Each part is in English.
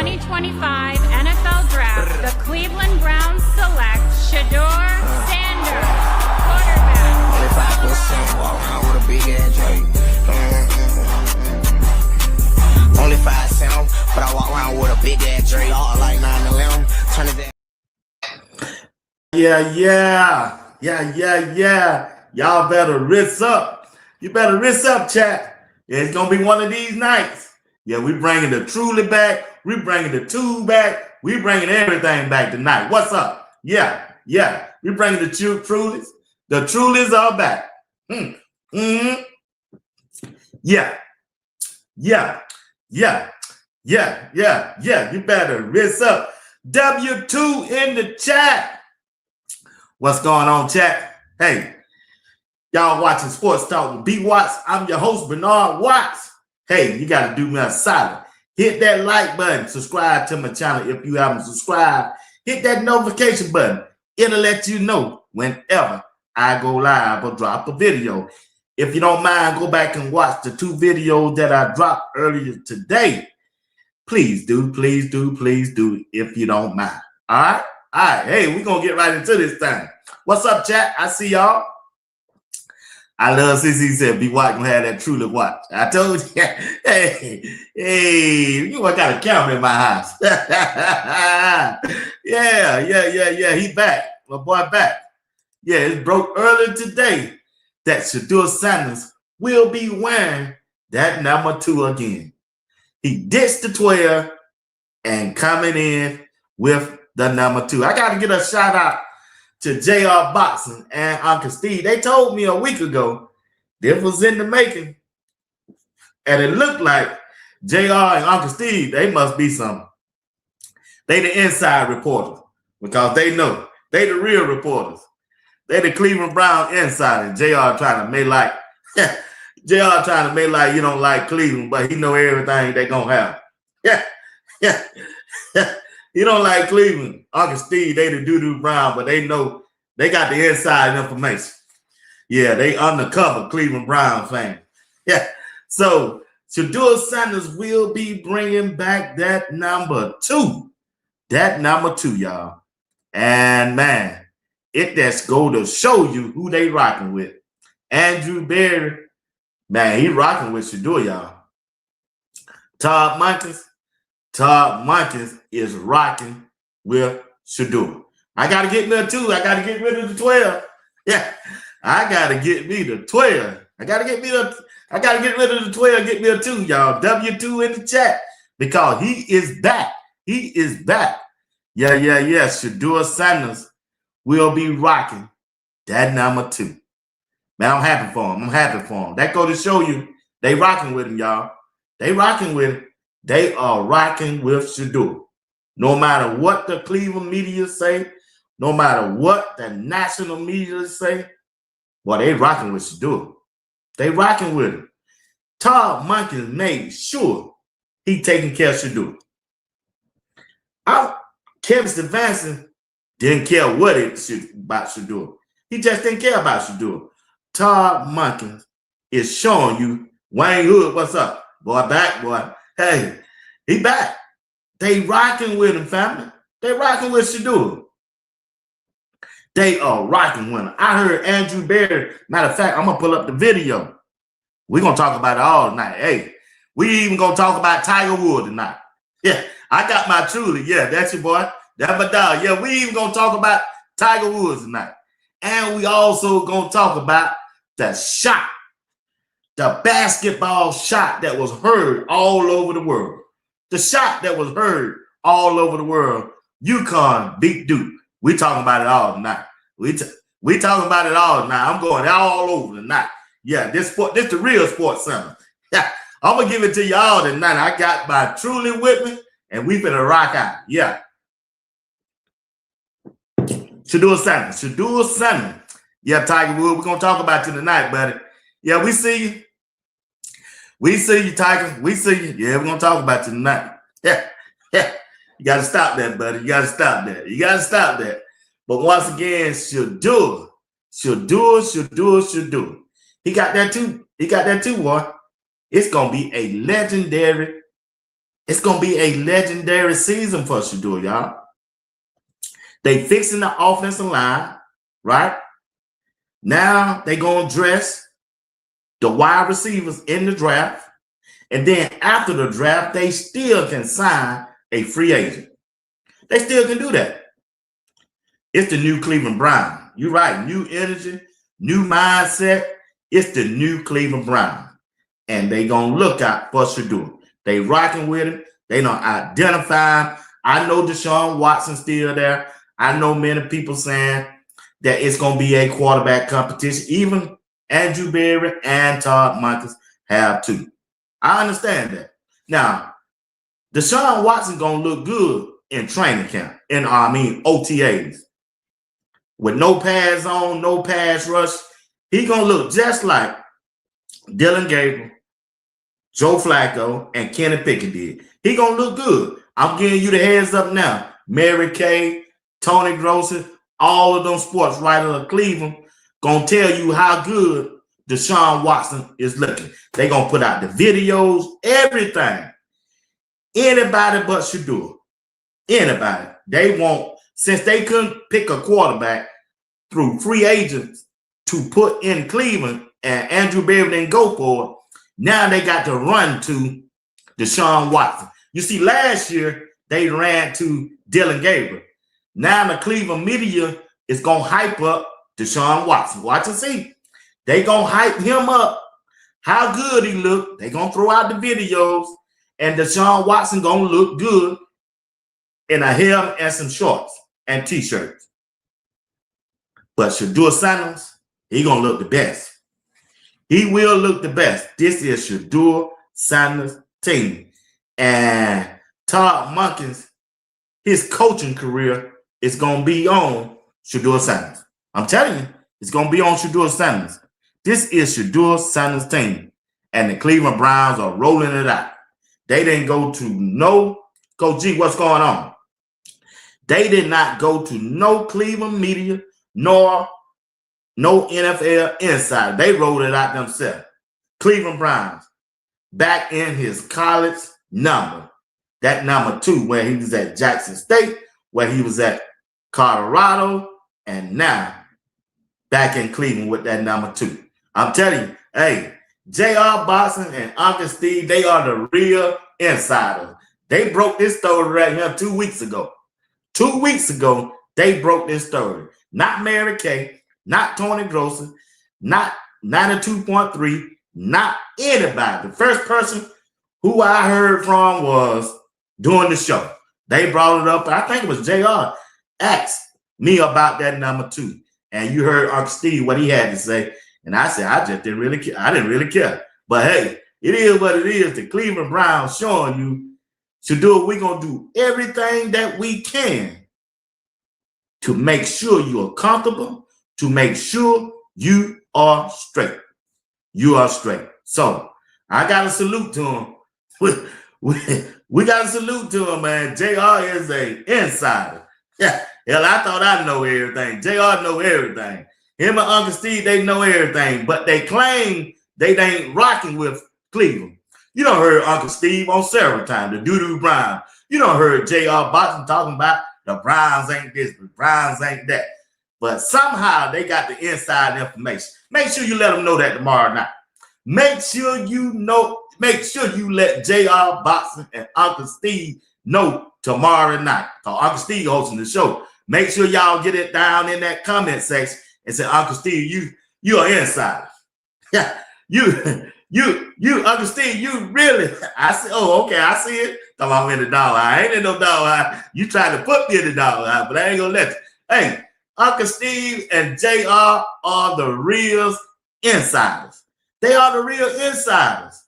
2025 NFL Draft, the Cleveland Browns select Shedeur Sanders, quarterback. Only 5% walk around with a big ass Drake. Only 5 cents, but I walk around with a big ass Drake. All like 9/11. Turn it down. Yeah. Y'all better wrist up. You better wrist up, chat. Yeah, it's gonna be one of these nights. Yeah, we bringing the truly back. We bringing the two back. We bringing everything back tonight. What's up? Yeah. We bringing the trulies. The trulies are back. Yeah. You better wrist up. W2 in the chat. What's going on, chat? Hey, y'all watching Sports Talk with B. Watts. I'm your host, Bernard Watts. Hey, you got to do me a solid. Hit that like button. Subscribe to my channel if you haven't subscribed. Hit that notification button. It'll let you know whenever I go live or drop a video. If you don't mind, go back and watch the 2 videos that I dropped earlier today. Please do if you don't mind. All right. Hey, we're going to get right into this thing. What's up, chat? I see y'all. I love CC said, be watch gonna have that truly watch. I told you, hey, you got a camera in my house. Yeah, he back. My boy back. Yeah, it broke earlier today that Shedeur Sanders will be wearing that number 2 again. He ditched the 12 and coming in with the number 2. I got to get a shout out to JR Boxing and Uncle Steve. They told me a week ago this was in the making. And it looked like JR and Uncle Steve, they must be some. They the inside reporters because they know. They the real reporters. They the Cleveland Brown insider. JR trying to make like JR trying to make like you don't like Cleveland, but he know everything they gonna have. Yeah. You don't like Cleveland. Uncle Steve, they the doo-doo Brown, but they know they got the inside information. Yeah, they undercover Cleveland Brown fan. Yeah. So Shedeur Sanders will be bringing back that number 2. That number 2, y'all. And man, it just go to show you who they rocking with. Andrew Berry, man, he rocking with Shedeur, y'all. Todd Monkins is rocking with Shedeur. I got to get me a 2. I got to get rid of the 12. Yeah, I got to get me the 12. I got to get rid of the 12, get me a 2, y'all. W2 in the chat because he is back. He is back. Yeah. Shedeur Sanders will be rocking that number 2. Man, I'm happy for him. That go to show you they rocking with him, y'all. They rocking with him. They are rocking with Shedeur. No matter what the Cleveland media say, no matter what the national media say, well, they rocking with Shedeur. They rocking with him. Todd Monken made sure he taking care of Shedeur. Kevin Stefanski didn't care what about Shedeur. He just didn't care about Shedeur. Todd Monken is showing you Wayne Hood, what's up? Boy, back, boy. Hey, he back. They rocking with him, family. They rocking with Shedeur. They are rocking with him. I heard Andrew Berry. Matter of fact, I'm going to pull up the video. We're going to talk about it all tonight. Hey, we even going to talk about Tiger Woods tonight. Yeah, I got my truly. Yeah, that's your boy. That's my dog. Yeah, we even going to talk about Tiger Woods tonight. And we also going to talk about the shot. The basketball shot that was heard all over the world. The shot that was heard all over the world. UConn beat Duke. We talking about it all tonight. We talking about it all tonight. I'm going all over tonight. Yeah, this the real sports center. Yeah, I'm gonna give it to y'all tonight. I got my truly with me, and we finna rock out. Yeah. Shedeur Sanders. Yeah, Tiger Woods. We're gonna talk about you tonight, buddy. Yeah, we see you. We see you, Tiger. We see you. Yeah, we're going to talk about you tonight. Yeah. You got to stop that, buddy. You got to stop that. But once again, Shedeur. He got that too, boy. It's going to be a legendary It's going to be a legendary season for Shedeur, y'all. They fixing the offensive line, right? Now they going to dress the wide receivers in the draft. And then after the draft, they still can sign a free agent. They still can do that. It's the new Cleveland Browns. You're right. New energy, new mindset. It's the new Cleveland Browns. And they going to look out for Shedeur. They rocking with him. They don't identify him. I know Deshaun Watson still there. I know many people saying that it's going to be a quarterback competition. Even Andrew Berry and Todd Monken have too. I understand that. Now, Deshaun Watson going to look good in training camp, in OTAs. With no pads on, no pass rush. He going to look just like Dylan Gabriel, Joe Flacco, and Kenny Pickett did. He going to look good. I'm giving you the heads up now. Mary Kay, Tony Grossi, all of them sports writers of Cleveland going to tell you how good Deshaun Watson is looking. They're going to put out the videos, everything. Anybody but Shedeur. Anybody. They won't, since they couldn't pick a quarterback through free agents to put in Cleveland and Andrew Berry didn't go for it, now they got to run to Deshaun Watson. You see, last year they ran to Dylan Gabriel. Now the Cleveland media is going to hype up Deshaun Watson. Watch and see. They going to hype him up. How good he looked. They going to throw out the videos. And Deshaun Watson going to look good in a helmet and some shorts and T-shirts. But Shedeur Sanders, he going to look the best. He will look the best. This is Shedeur Sanders' team. And Todd Monken, his coaching career is going to be on Shedeur Sanders. I'm telling you, it's going to be on Shedeur Sanders. This is Shedeur Sanders' team. And the Cleveland Browns are rolling it out. They didn't go to no, Coach G, what's going on? They did not go to no Cleveland media, nor no NFL insider. They rolled it out themselves. Cleveland Browns, back in his college number. That number 2, where he was at Jackson State, where he was at Colorado, and now back in Cleveland with that number 2. I'm telling you, hey, J.R. Boston and Uncle Steve, they are the real insiders. They broke this story right here 2 weeks ago. 2 weeks ago, they broke this story. Not Mary Kay, not Tony Grossi, not 92.3, not anybody. The first person who I heard from was doing the show. They brought it up. I think it was JR asked me about that number 2. And you heard Uncle Steve, what he had to say. And I said, I just didn't really care. I didn't really care. But hey, it is what it is. The Cleveland Browns showing you, Shedeur, we're going to do everything that we can to make sure you are comfortable, to make sure you are straight. You are straight. So I got to salute to him. We got to salute to him, man. JR is an insider. Yeah, hell, I thought I know everything. JR know everything. Him and Uncle Steve, they know everything, but they claim they ain't rocking with Cleveland. You done heard Uncle Steve on several times, the doo-doo Browns. You done heard J.R. Boston talking about the Browns ain't this, the Browns ain't that. But somehow they got the inside information. Make sure you let them know that tomorrow night. Make sure you let J.R. Boston and Uncle Steve know tomorrow night. Because Uncle Steve hosting the show. Make sure y'all get it down in that comment section and say, Uncle Steve, you are insider. Yeah, you, Uncle Steve, you really, I said, oh, okay, I see it. Come on, I'm in the dog. I ain't in no dog eye. You trying to put me in the dog eye, but I ain't gonna let you. Hey, Uncle Steve and JR are the real insiders. They are the real insiders.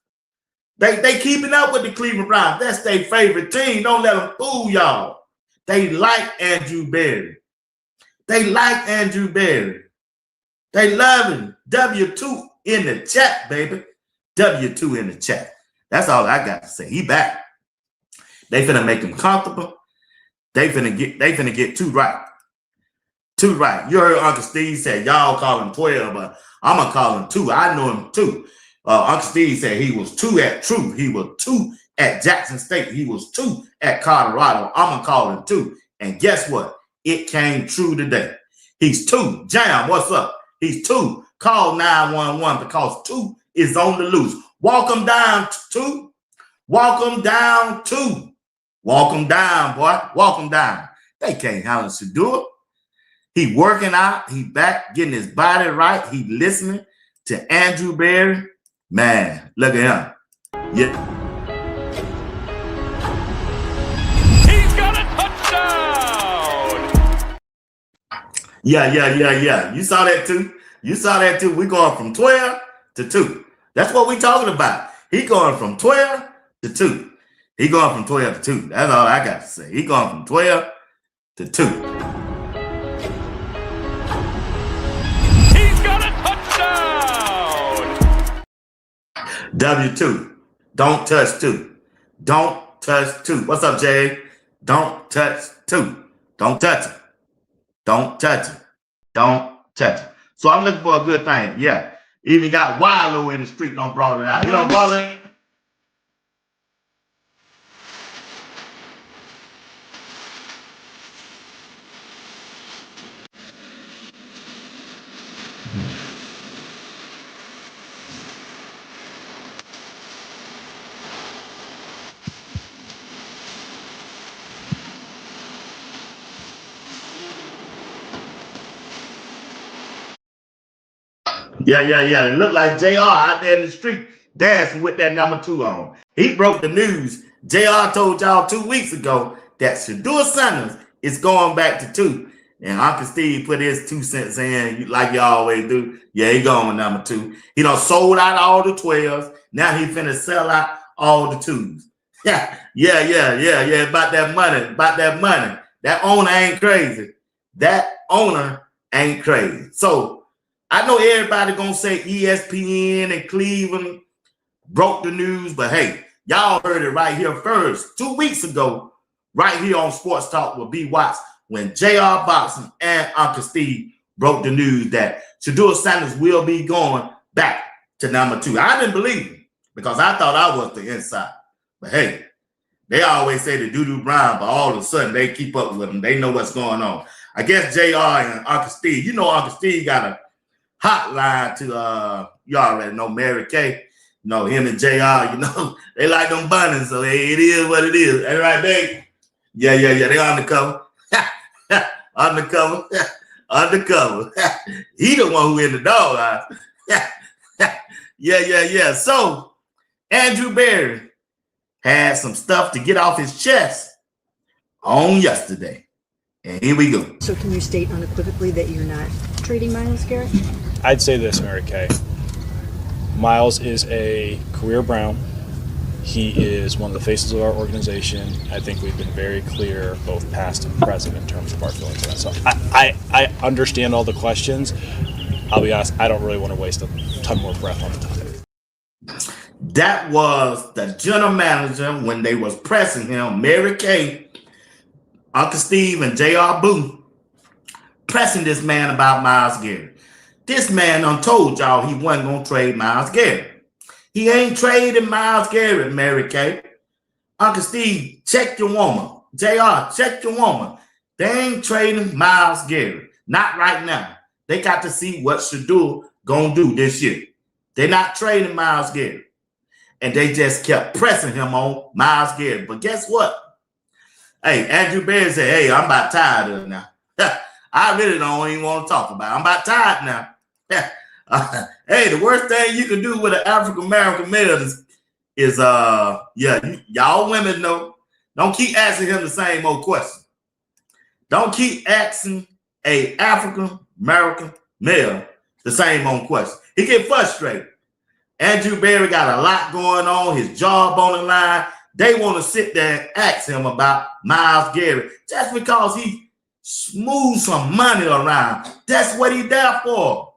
They keeping up with the Cleveland Browns. That's their favorite team. Don't let them fool y'all. They like Andrew Berry. They like Andrew Berry. They love him. W2 in the chat, baby. W2 in the chat. That's all I got to say. He back. They finna make him comfortable. They finna get 2 right. 2 right. You heard Uncle Steve said y'all call him 12, but I'm gonna call him 2. I know him 2. Uncle Steve said he was 2 at truth. He was 2 at Jackson State. He was 2 at Colorado. I'm going to call him 2. And guess what? It came true today. He's 2. Jam, what's up? He's 2. Call 911 because 2 is on the loose. Walk him down, 2. Walk him down, 2. Walk him down, boy. Walk him down. They can't handle Shedeur. He working out. He back getting his body right. He listening to Andrew Berry. Man, look at him. Yeah. He's got a touchdown. Yeah. You saw that too. You saw that too. We going from 12 to 2. That's what we talking about. He going from 12 to 2. He going from 12 to 2. That's all I got to say. He going from 12 to 2. He's got a touchdown. W2. Don't touch 2. Don't touch 2. What's up, Jay? Don't touch 2. Don't touch it. Don't touch it. Don't touch it. So I'm looking for a good thing. Yeah. Even got Wallow in the street. Don't brought it out. You know Wallow? Yeah. It looked like JR out there in the street dancing with that number 2 on. He broke the news. JR told y'all 2 weeks ago that Shedeur Sanders is going back to 2. And Uncle Steve put his 2 cents in like you always do. Yeah, he going with number 2. He done sold out all the 12s. Now he finna sell out all the 2s. Yeah. About that money. That owner ain't crazy. That owner ain't crazy. So I know everybody gonna say ESPN and Cleveland broke the news, but hey, y'all heard it right here first. 2 weeks ago, right here on Sports Talk with B. Watts, when JR Boxing and Uncle Steve broke the news that Shedeur Sanders will be going back to number 2. I didn't believe it because I thought I was the inside. But hey, they always say the doo-doo Brown, but all of a sudden they keep up with them. They know what's going on. I guess JR and Uncle Steve, you know Uncle Steve got a hotline to you already know Mary Kay. You know, him and JR, you know, they like them bunnies, so it is what it is. Ain't right, babe? Yeah, they undercover. Undercover. He the one who in the doghouse. Yeah. So Andrew Berry had some stuff to get off his chest on yesterday. And here we go. So can you state unequivocally that you're not trading Myles Garrett? I'd say this, Mary Kay. Myles is a career Brown. He is one of the faces of our organization. I think we've been very clear, both past and present, in terms of our feelings on that. So I understand all the questions. I'll be honest, I don't really want to waste a ton more breath on the topic. That was the general manager when they was pressing him, Mary Kay, Uncle Steve, and J.R. Boo, pressing this man about Myles Garrett. This man done told y'all he wasn't going to trade Myles Garrett. He ain't trading Myles Garrett, Mary Kay. Uncle Steve, check your woman. JR, check your woman. They ain't trading Myles Garrett. Not right now. They got to see what Shedeur gonna do this year. They're not trading Myles Garrett. And they just kept pressing him on Myles Garrett. But guess what? Hey, Andrew Berry said, hey, I'm about tired of it now. I really don't even want to talk about it. I'm about tired now. Hey, the worst thing you can do with an African-American male is y'all women know, don't keep asking him the same old question. Don't keep asking a African-American male the same old question. He get frustrated. Andrew Berry got a lot going on, his job on the line. They want to sit there and ask him about Myles Garrett just because he smooth some money around. That's what he there for.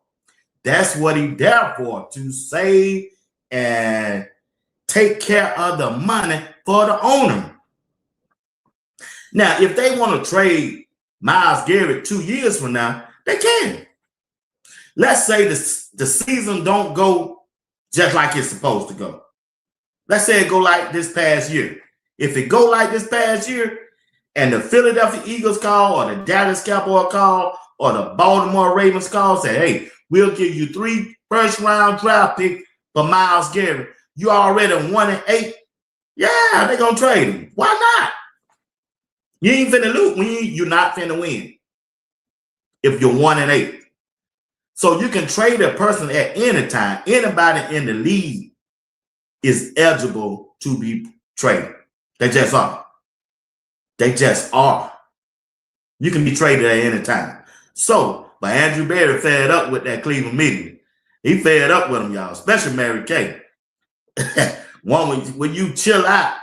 That's what he there for, to save and take care of the money for the owner. Now, if they want to trade Myles Garrett 2 years from now, they can. Let's say the season don't go just like it's supposed to go. let's say it go like this past year. If it go like this past year, and the Philadelphia Eagles call, or the Dallas Cowboys call, or the Baltimore Ravens call, say, hey, we'll give you 3 first-round draft picks for Myles Garrett. You already 1-8. Yeah, they're going to trade him. Why not? You ain't finna lose. You're not finna win if you're 1-8. So you can trade a person at any time. Anybody in the league is eligible to be traded. They just are. They just are. You can be traded at any time. So, but Andrew Berry fed up with that Cleveland meeting. He fed up with them, y'all, especially Mary Kay. When you chill out,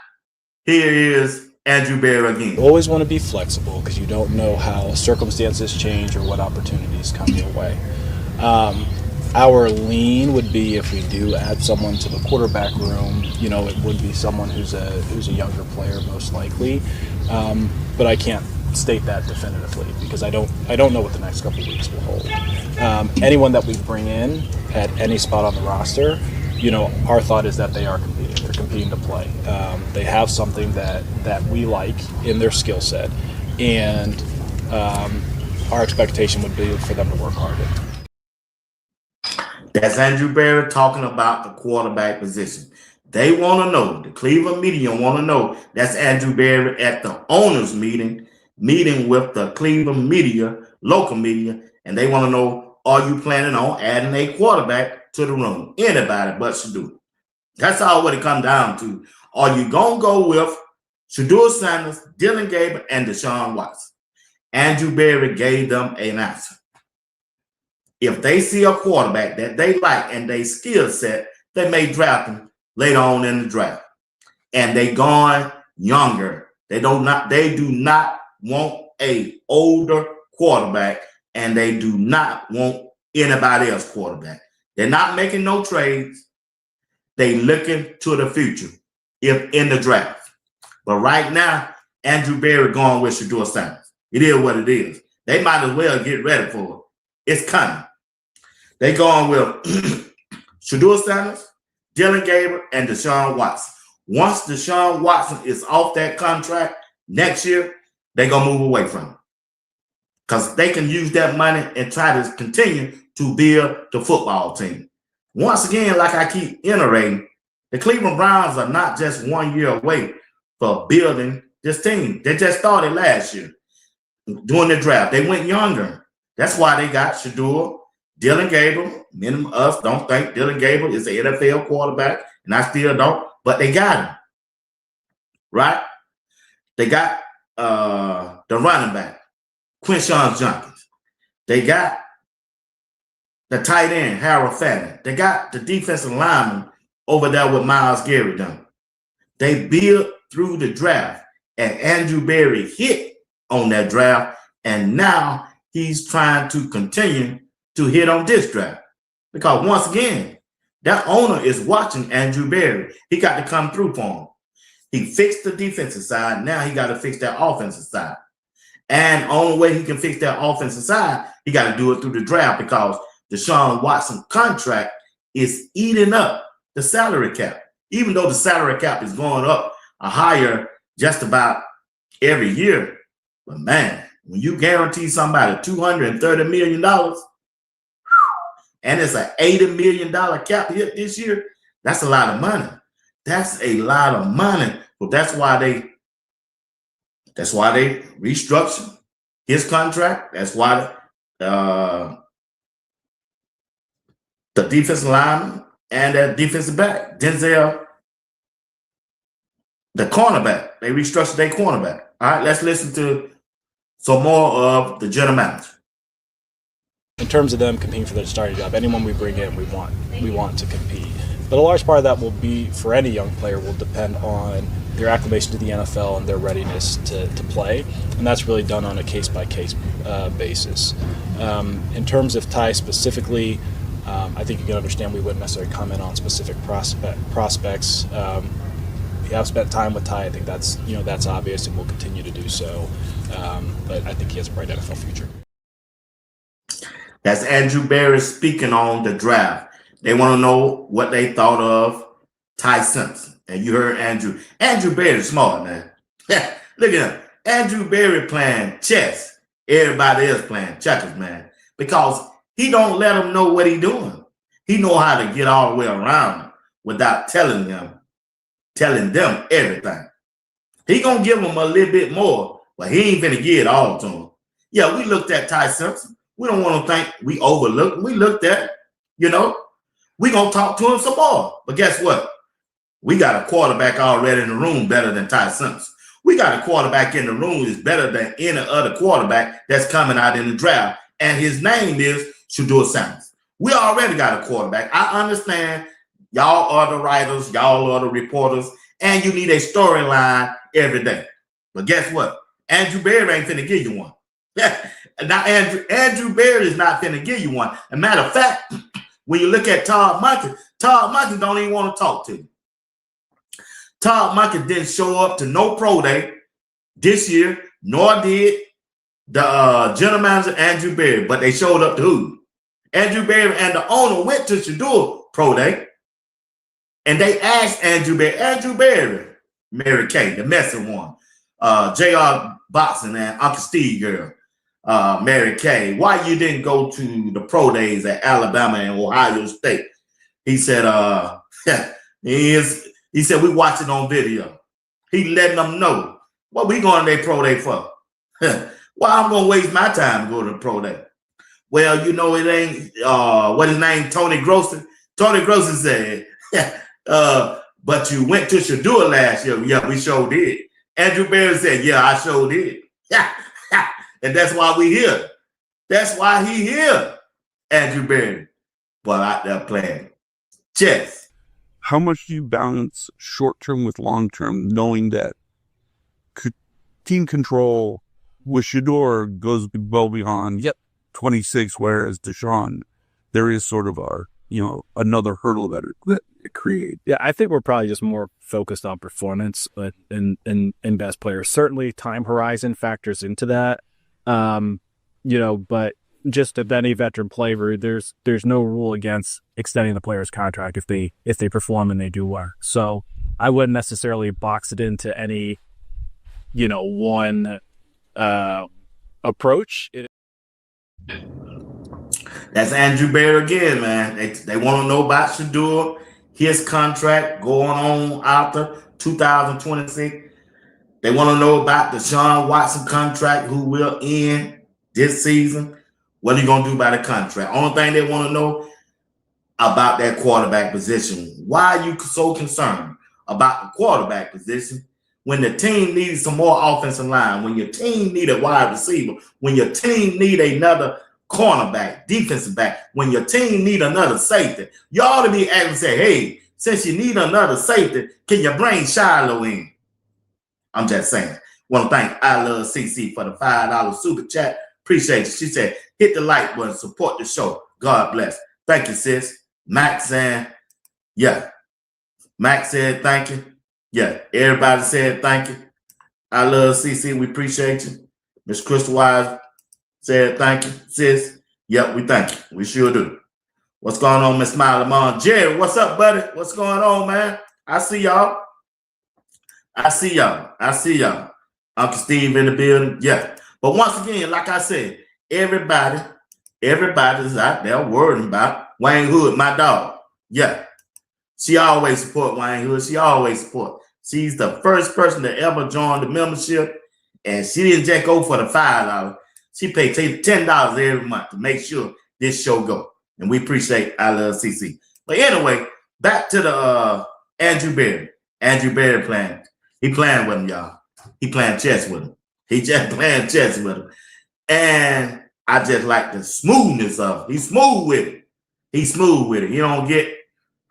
here is Andrew Berry again. You always want to be flexible because you don't know how circumstances change or what opportunities come your way. Our lean would be if we do add someone to the quarterback room, you know, it would be someone who's a younger player most likely. But I can't state that definitively because I don't know what the next couple of weeks will hold. Anyone that we bring in at any spot on the roster, you know, our thought is that they are competing. They're competing to play. They have something that we like in their skill set, and our expectation would be for them to work harder. That's Andrew Berry talking about the quarterback position. They want to know, the Cleveland media want to know, that's Andrew Berry at the owners meeting with the Cleveland media, local media, and they want to know, are you planning on adding a quarterback to the room? Anybody but Shedeur. That's all what it comes down to. Are you going to go with Shedeur Sanders, Dylan Gabriel, and Deshaun Watson? Andrew Berry gave them an answer. If they see a quarterback that they like and they skill set, they may draft him later on in the draft. And they gone younger. They do not want a older quarterback, and they do not want anybody else quarterback. They're not making no trades. They looking to the future if in the draft. But right now, Andrew Berry going with Shedeur Sanders. It is what it is. They might as well get ready for it. It's coming. They going with Shedeur Sanders, Dylan Gabriel, and Deshaun Watson. Once Deshaun Watson is off that contract next year, they're going to move away from him. Because they can use that money and try to continue to build the football team. Once again, like I keep iterating, the Cleveland Browns are not just 1 year away for building this team. They just started last year during the draft. They went younger. That's why they got Shedeur, Dylan Gabriel. Many of us don't think Dylan Gabriel is an NFL quarterback, and I still don't, but they got him. Right? They got the running back, Quinshon Judkins. They got the tight end, Harold Fanning. They got the defensive lineman over there with Myles Garrett done. They built through the draft, and Andrew Berry hit on that draft, and now he's trying to continue to hit on this draft. Because once again, that owner is watching Andrew Berry. He got to come through for him. He fixed the defensive side. Now he got to fix that offensive side. And the only way he can fix that offensive side, he got to do it through the draft because Deshaun Watson contract is eating up the salary cap. Even though the salary cap is going up a higher just about every year. But man, when you guarantee somebody $230 million, and it's an $80 million cap hit this year, that's a lot of money. That's a lot of money. But that's why they restructured his contract. That's why the defensive lineman and that defensive back, Denzel, the cornerback, they restructured their cornerback. All right, let's listen to some more of the general manager. In terms of them competing for their starting job, anyone we bring in, we want to compete. But a large part of that will be, for any young player, will depend on their acclimation to the NFL and their readiness to play. And that's really done on a case-by-case basis. In terms of Ty specifically, I think you can understand we wouldn't necessarily comment on specific prospects. We have spent time with Ty. I think that's obvious, and we'll continue to do so. But I think he has a bright NFL future. That's Andrew Berry speaking on the draft. They want to know what they thought of Ty Simpson. And you heard Andrew. Andrew Berry's smart, man. Look at him. Andrew Berry playing chess. Everybody else playing checkers, man. Because he don't let them know what he doing. He know how to get all the way around without telling them everything. He gonna give them a little bit more, but he ain't gonna give it all to them. Yeah, we looked at Ty Simpson. We don't want to think we overlooked. We looked at, we gonna talk to him some more. But guess what? We got a quarterback already in the room better than Ty Simpson. We got a quarterback in the room that's better than any other quarterback that's coming out in the draft. And his name is Shedeur Sanders. We already got a quarterback. I understand y'all are the writers, y'all are the reporters, and you need a storyline every day. But guess what? Andrew Berry ain't finna give you one. Now, Andrew Berry is not finna give you one. As a matter of fact, when you look at Todd Monken don't even want to talk to you. Todd Monken didn't show up to no pro day this year, nor did the general manager Andrew Berry, but they showed up to who? Andrew Berry and the owner went to Shedeur pro day, and they asked Andrew Berry, Mary Kay, the messy one, JR Boxing and Uncle Steve girl, Mary Kay, why you didn't go to the pro days at Alabama and Ohio State? He said, he said, we watch it on video. He letting them know what we going to their pro day for. Well, I'm going to waste my time to go to the pro day. Well, it ain't, what his name, Tony Grossi. Tony Grossi said, but you went to Shedeur last year. Yeah, we sure did. Andrew Berry said, yeah, I sure did. And that's why we here. That's why he here, Andrew Berry. But out there playing chess. How much do you balance short-term with long-term, knowing that team control with Shedeur goes well beyond 26, whereas Deshaun, there is sort of another hurdle that it creates. Yeah, I think we're probably just more focused on performance in best players. Certainly, time horizon factors into that. But just at any veteran player, there's no rule against extending the player's contract if they perform and they do well. So I wouldn't necessarily box it into any one approach. That's Andrew Berry again, man. They want to know about Shedeur, his contract going on after 2026. They want to know about the Deshaun Watson contract, who will end this season. What are you going to do about the contract? Only thing they want to know about that quarterback position. Why are you so concerned about the quarterback position when the team needs some more offensive line, when your team need a wide receiver, when your team need another cornerback, defensive back, when your team need another safety? You ought to be able to say, hey, since you need another safety, can you bring Shiloh in? I'm just saying. Want to thank I Love CC for the $5 super chat. Appreciate you. She said, hit the like button, support the show. God bless. Thank you, sis. Max saying, yeah. Max said thank you. Yeah, everybody said thank you. I Love CC. We appreciate you. Miss Crystal Wise said thank you, sis. Yep, we thank you. We sure do. What's going on, Miss Smiley Mom? Jerry, what's up, buddy? What's going on, man? I see y'all. I see y'all. Uncle Steve in the building. Yeah. But once again, like I said, everybody's out there worrying about Wayne Hood, my dog. Yeah. She always support Wayne Hood. She always support. She's the first person to ever join the membership, and she didn't just go for the $5. She paid $10 every month to make sure this show go. And we appreciate I Love CC. But anyway, back to the Andrew Berry. Andrew Berry playing. He playing with him, y'all. He playing chess with him. He just playing chess with him. And I just like the smoothness of it. He's smooth with it. He's smooth with it. He don't get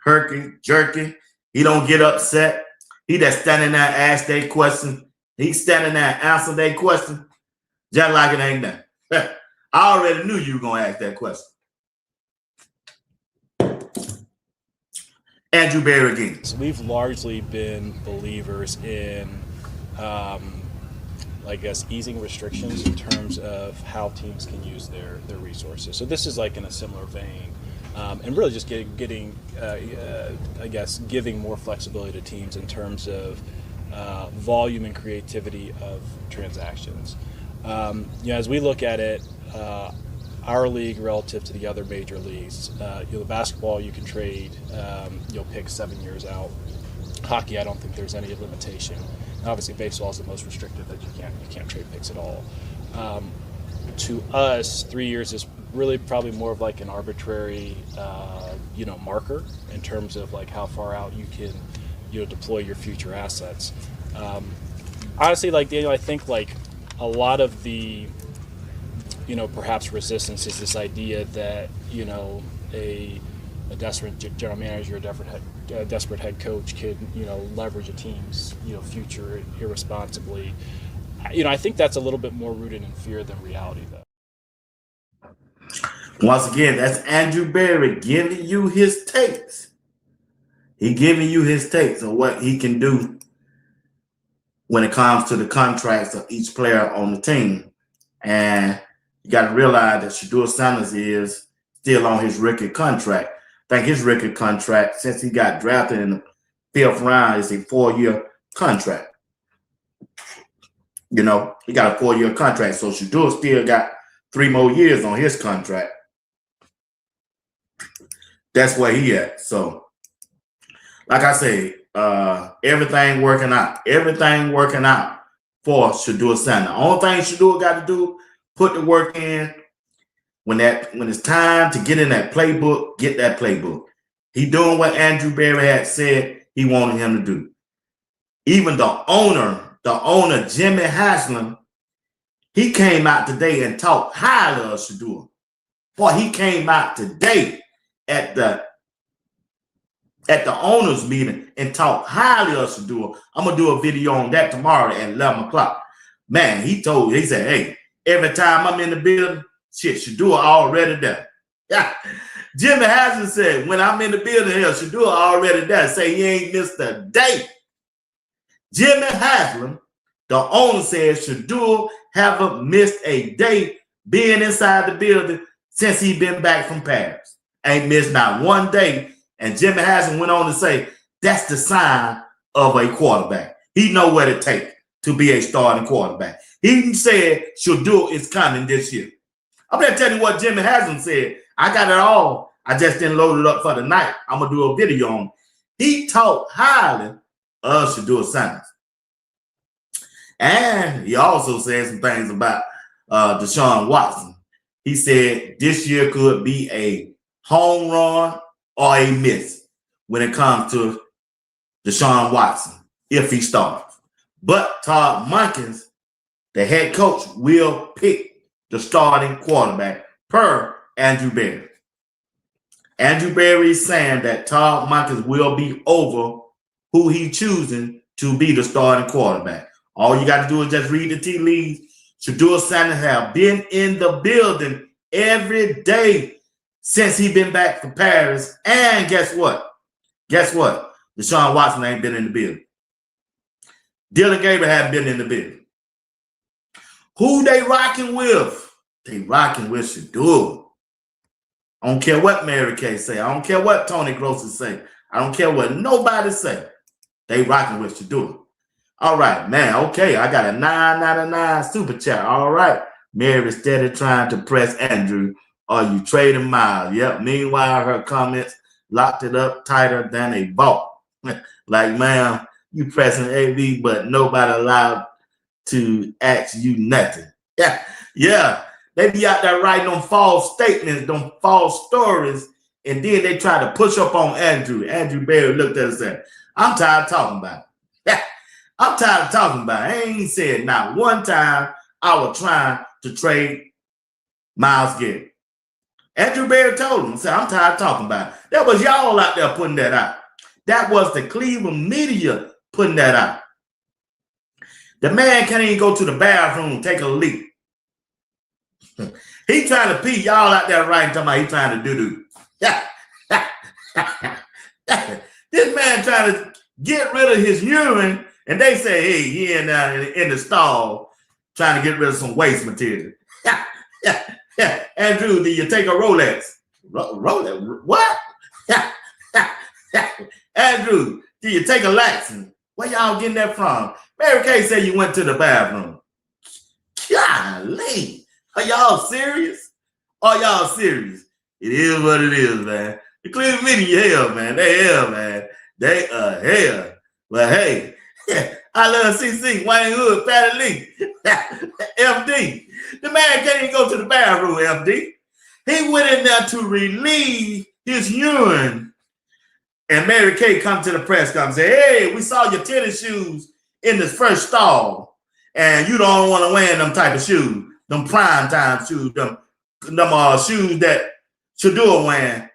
herky, jerky. He don't get upset. He just standing there and ask their question. He's standing there and answer their question just like it ain't done. I already knew you were going to ask that question. Andrew Berry again. So we've largely been believers in easing restrictions in terms of how teams can use their resources. So this is like in a similar vein. and really just getting I guess, giving more flexibility to teams in terms of volume and creativity of transactions. As we look at it, our league relative to the other major leagues, the basketball you can trade, pick 7 years out. Hockey, I don't think there's any limitation. And obviously, baseball is the most restrictive that you can't trade picks at all. To us, 3 years is really probably more of like an arbitrary, marker in terms of like how far out you can, deploy your future assets. Honestly, like Daniel, I think like a lot of the, perhaps resistance is this idea that a desperate general manager, a desperate head coach could leverage a team's future irresponsibly. I think that's a little bit more rooted in fear than reality, though. Once again, that's Andrew Berry giving you his takes. He giving you his takes on what he can do when it comes to the contracts of each player on the team. And you got to realize that Shedeur Sanders is still on his rookie contract. I think his rookie contract, since he got drafted in the 5th round, is a 4-year contract. He got a 4-year contract. So Shedeur still got 3 more years on his contract. That's where he at. So, like I say, everything working out. Everything working out for Shedeur Sanders. The only thing Shedeur got to do, put the work in. When it's time to get in that playbook, get that playbook. He doing what Andrew Berry had said he wanted him to do. Even the owner, Jimmy Haslam, he came out today and talked highly of Shedeur. Boy, he came out today at the owners meeting and talked highly of Shedeur. I'm gonna do a video on that tomorrow at 11 o'clock. Man, he said, hey, every time I'm in the building, shit, Shedeur already there. Yeah. Jimmy Haslam said, when I'm in the building here, Shedeur already there. Say he ain't missed a day. Jimmy Haslam, the owner, said Shedeur haven't missed a day being inside the building since he been back from Paris. Ain't missed not one day. And Jimmy Haslam went on to say, that's the sign of a quarterback. He know what it takes to be a starting quarterback. He said Shedeur is coming this year. I'm going to tell you what Jimmy Haslam said. I got it all. I just didn't load it up for the night. I'm going to do a video on it. He talked highly of Shedeur Sanders. And he also said some things about Deshaun Watson. He said this year could be a home run or a miss when it comes to Deshaun Watson if he starts. But Todd Monken, the head coach, will pick the starting quarterback per Andrew Berry. Andrew Berry is saying that Todd Monken will be over who he choosing to be the starting quarterback. All you got to do is just read the tea leaves. Shedeur Sanders have been in the building every day since he been back from Paris. And guess what? Deshaun Watson ain't been in the building. Dylan Gabriel hasn't been in the building. Who they rocking with? They rocking with Shedeur. I don't care what Mary Kay say. I don't care what Tony Grossi say. I don't care what nobody say. They rocking with Shedeur. All right, man. Okay, I got a $9.99 super chat. All right. Mary steady trying to press Andrew. Are you trading Miles? Yep. Meanwhile, her comments locked it up tighter than a vault. Like, ma'am, you pressing AV, but nobody allowed to ask you nothing. Yeah. They be out there writing them false statements, them false stories, and then they try to push up on Andrew. Andrew Berry looked at us and said, I'm tired of talking about it. I'm tired of talking about it. I ain't said not one time I was trying to trade Myles Garrett. Andrew Berry told him, said, I'm tired of talking about it. That was y'all out there putting that out. That was the Cleveland media putting that out. The man can't even go to the bathroom, take a leak. He trying to pee. Y'all out there writing, talking about he trying to do-do. This man trying to get rid of his urine, and they say, hey, he in the stall trying to get rid of some waste material. Andrew, did you take a Rolex? What? Andrew, do you take a Laxin? Where y'all getting that from? Mary Kay said you went to the bathroom. Golly. Are y'all serious? Are y'all serious? It is what it is, man. The Cleveland media hell, man. They hell, man. They hell. But hey, I love CC, Wayne Hood, Patty Lee, FD. The man can't even go to the bathroom, FD. He went in there to relieve his urine. And Mary Kay come to the press conference and say, hey, we saw your tennis shoes in this first stall. And you don't want to wear them type of shoes, them prime time shoes, them shoes that Shedeur wearing.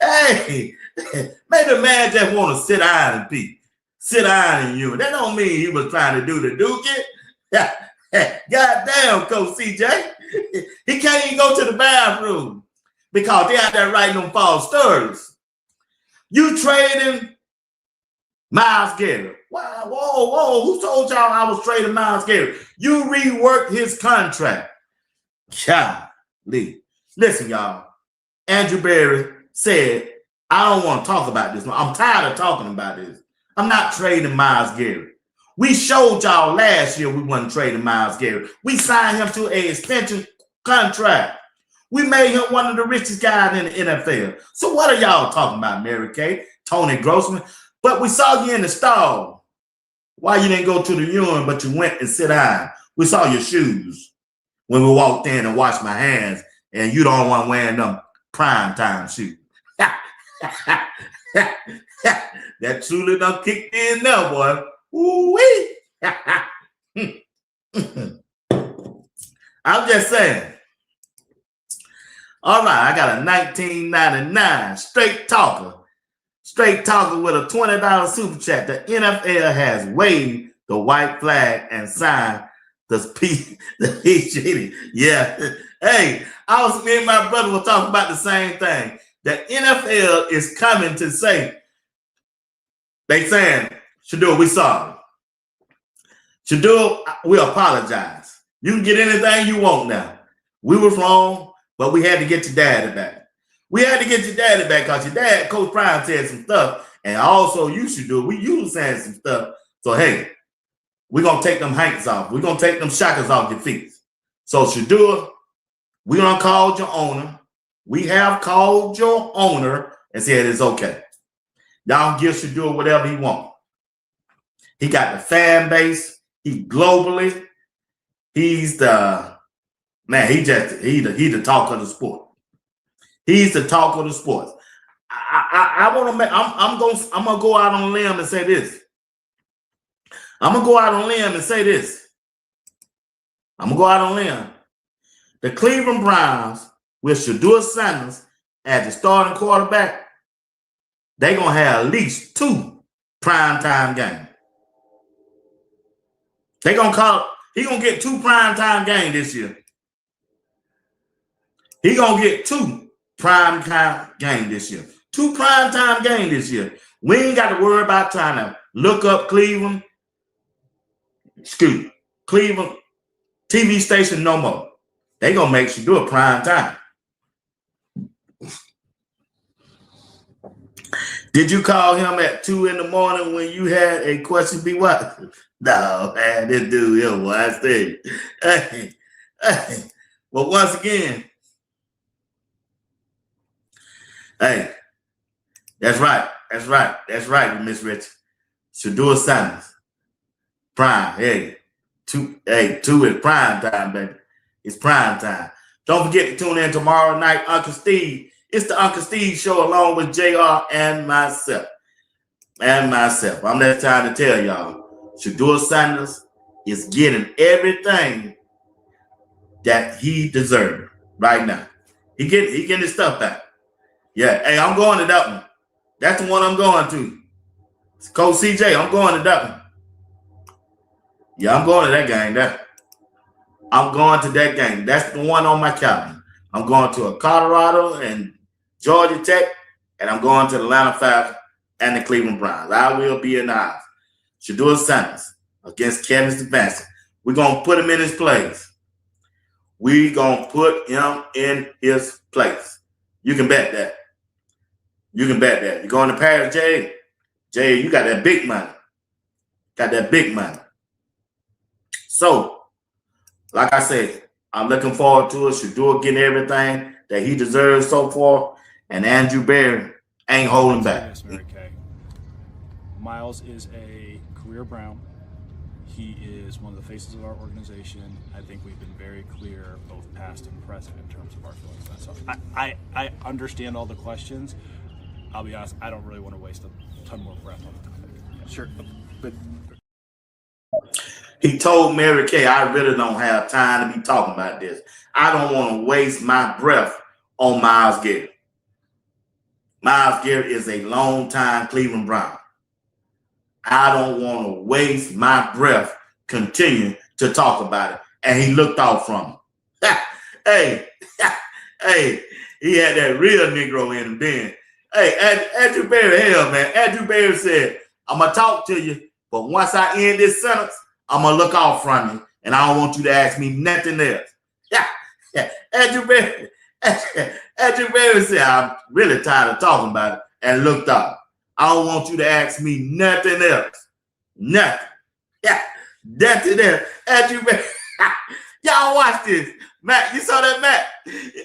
Hey, maybe the man just want to sit down and pee. Sit down and you. That don't mean he was trying to do the dookie. Goddamn, Coach CJ. He can't even go to the bathroom because they out there writing them false stories. You trading Myles Garrett. Wow, whoa. Who told y'all I was trading Myles Garrett? You reworked his contract. Golly. Listen, y'all. Andrew Berry said, I don't want to talk about this. I'm tired of talking about this. I'm not trading Myles Garrett. We showed y'all last year we wasn't trading Myles Garrett. We signed him to an extension contract. We made him one of the richest guys in the NFL. So what are y'all talking about, Mary Kay, Tony Grossman? But we saw you in the stall. Why you didn't go to the urine, but you went and sit down? We saw your shoes when we walked in and washed my hands, and you don't want wearing them prime time shoes. That truly done kicked in now, boy. Ooh-wee. I'm just saying. All right, I got a 1999 straight talker with a $20 super chat. The NFL has waved the white flag and signed the PG. Yeah. Hey, me and my brother were talking about the same thing. The NFL is coming to say, they saying, Shedeur, we sorry. Shedeur, we apologize. You can get anything you want now. We were wrong, but we had to get your daddy back. We had to get your daddy back because your dad, Coach Prime, said some stuff, and also you should do it. You were saying some stuff. So, hey, we're going to take them hanks off. We're going to take them shackles off your feet. So, Shedeur, we're going to call your owner. We have called your owner and said it's okay. Y'all give Shedeur whatever he wants. He got the fan base. He globally. He's the man. He the talk of the sport. He's the talk of the sports. I want to make. I'm gonna go out on a limb and say this. I'm gonna go out on a limb and say this. I'm gonna go out on a limb. The Cleveland Browns with Shedeur Sanders as the starting quarterback, they're gonna have at least 2 primetime games. They're gonna call. He gonna get 2 primetime games this year. He gonna get 2 primetime games this year. 2 primetime games this year. We ain't got to worry about trying to look up Cleveland TV station no more. They gonna make sure do a prime time. Did you call him at 2 in the morning when you had a question be what? No, man, this dude here, boy, I stay. Hey. But once again, hey, that's right, Miss Rich. Shedeur Sanders. Prime, hey. 2 is prime time, baby. It's prime time. Don't forget to tune in tomorrow night, Uncle Steve. It's the Uncle Steve Show along with JR and myself. I'm just trying to tell y'all, Shedeur Sanders is getting everything that he deserves right now. He getting his stuff back. Yeah, hey, I'm going to that one. That's the one I'm going to. It's Coach CJ, I'm going to that one. Yeah, I'm going to that game. I'm going to that game. That's the one on my calendar. I'm going to Colorado and Georgia Tech, and I'm going to the Atlanta Falcons and the Cleveland Browns. I will be in the house. Shedeur Sanders against Kevin Stefanski. We're going to put him in his place. We gonna put him in his place. You can bet that. You can bet that. You going to Paris, Jay? Jay, you got that big money. Got that big money. So, like I said, I'm looking forward to it. Shedeur getting everything that he deserves so far. And Andrew Berry ain't holding back. Miles is a career Brown. He is one of the faces of our organization. I think we've been very clear, both past and present, in terms of our feelings on that. So I understand all the questions. I'll be honest, I don't really want to waste a ton more breath on the topic. Yeah. Sure, but he told Mary Kay, I really don't have time to be talking about this. I don't want to waste my breath on Myles Garrett. Myles Garrett is a long-time Cleveland Brown. I don't want to waste my breath continuing to talk about it. And he looked off from him. Hey, hey, he had that real Negro in him then. Hey, Andrew Berry, hell, man. Andrew Berry said, I'm going to talk to you, but once I end this sentence, I'm going to look off from you, and I don't want you to ask me nothing else. Yeah. Andrew Berry said, I'm really tired of talking about it, and looked off. I don't want you to ask me nothing else. Nothing. Yeah, nothing else. Andrew Berry. Y'all watch this. Matt, you saw that, Matt?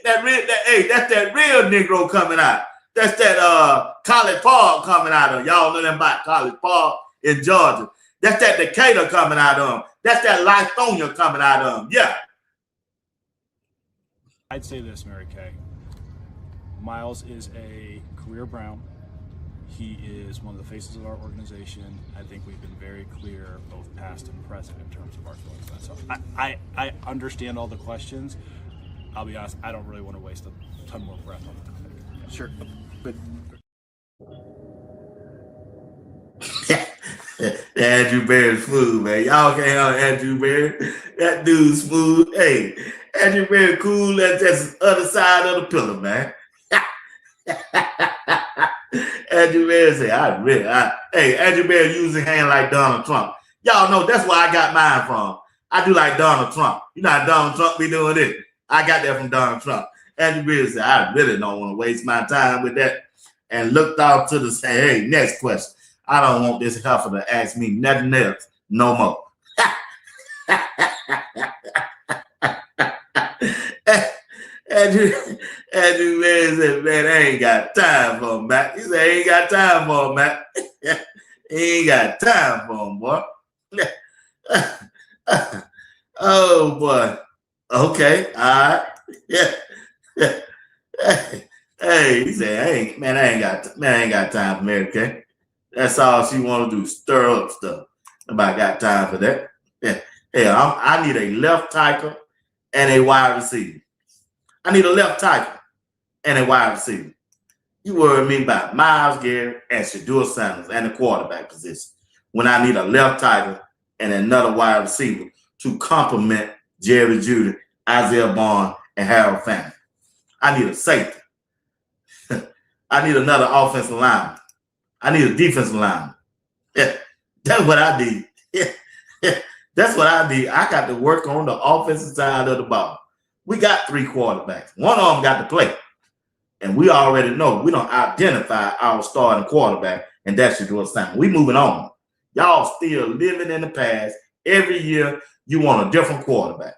That's that real Negro coming out. That's that College Park coming out of. Y'all know them about College Park in Georgia. That's that Decatur coming out of. That's that Lithonia coming out of. Yeah. I'd say this, Mary Kay. Miles is a career Brown. He is one of the faces of our organization. I think we've been very clear, both past and present, in terms of our feelings on that. So I understand all the questions. I'll be honest, I don't really want to waste a ton more breath on the topic. Yeah. Sure, but Andrew Berry's smooth, man. Y'all can't help Andrew Berry. That dude's smooth. Hey, Andrew Berry cool. That's just the other side of the pillar, man. Andrew Berry said, hey, Andrew Berry using hand like Donald Trump. Y'all know that's where I got mine from. I do like Donald Trump. You know how Donald Trump be doing it? I got that from Donald Trump. Andrew Berry said, I really don't want to waste my time with that. And looked out to the side. Hey, next question. I don't want this heifer to ask me nothing else no more. Andrew Berry said, man, I ain't got time for him, Matt. He said, I ain't got time for him, Matt. He ain't got time for him, boy. Oh, boy. Okay, all right. Yeah. Hey, he said, I ain't got time for Mary Kay. That's all she want to do, stir up stuff. Nobody got time for that. Yeah. Hey, I need a left tackle and a wide receiver. I need a left tackle and a wide receiver. You worry me about Myles Garrett and Shedeur Sanders and the quarterback position when I need a left tackle and another wide receiver to complement Jerry Jeudy, Isaiah Bond, and Harold Fanning. I need a safety. I need another offensive lineman. I need a defensive lineman. Yeah, that's what I need. Yeah, that's what I need. I got to work on the offensive side of the ball. We got 3 quarterbacks. One of them got to play. And we already know we don't identify our starting quarterback, and that's Shedeur Sanders. We moving on. Y'all still living in the past. Every year, you want a different quarterback.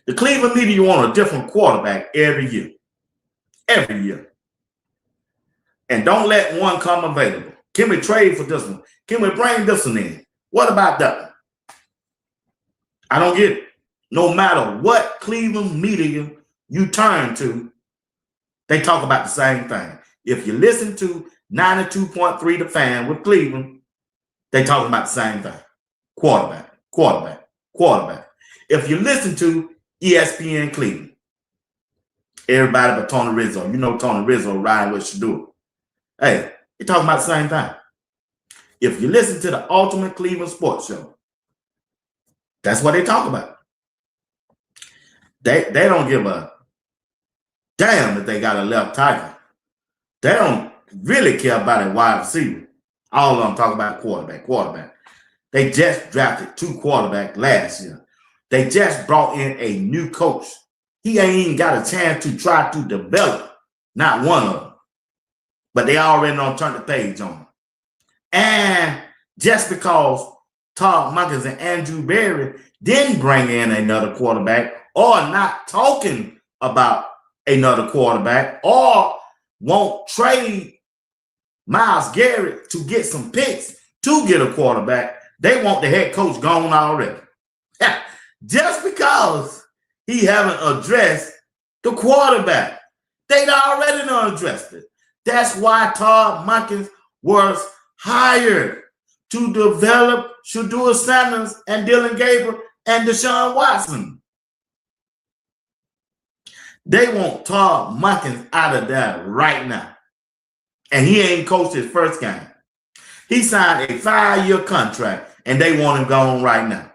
The Cleveland media, you want a different quarterback every year. Every year. And don't let one come available. Can we trade for this one? Can we bring this one in? What about that one? I don't get it. No matter what Cleveland media you turn to, they talk about the same thing. If you listen to 92.3 The Fan with Cleveland, they talk about the same thing. Quarterback, quarterback, quarterback. If you listen to ESPN Cleveland, everybody but Tony Rizzo, you know Tony Rizzo riding with Shedeur. Hey, they talking about the same thing. If you listen to the Ultimate Cleveland Sports Show, that's what they talk about. They don't give a damn if they got a left tackle. They don't really care about a wide receiver. All of them talk about quarterback. They just drafted 2 quarterbacks last year. They just brought in a new coach. He ain't even got a chance to try to develop, not one of them. But they already done turned the page on him. And just because Todd Monken and Andrew Berry didn't bring in another quarterback or not talking about another quarterback or won't trade Myles Garrett to get some picks to get a quarterback, they want the head coach gone already. Just because he haven't addressed the quarterback. They'd already done addressed it. That's why Todd Monken was hired to develop Shedeur Sanders and Dylan Gabriel and Deshaun Watson. They want Todd Monken out of there right now. And he ain't coached his first game. He signed a 5-year contract, and they want him gone right now.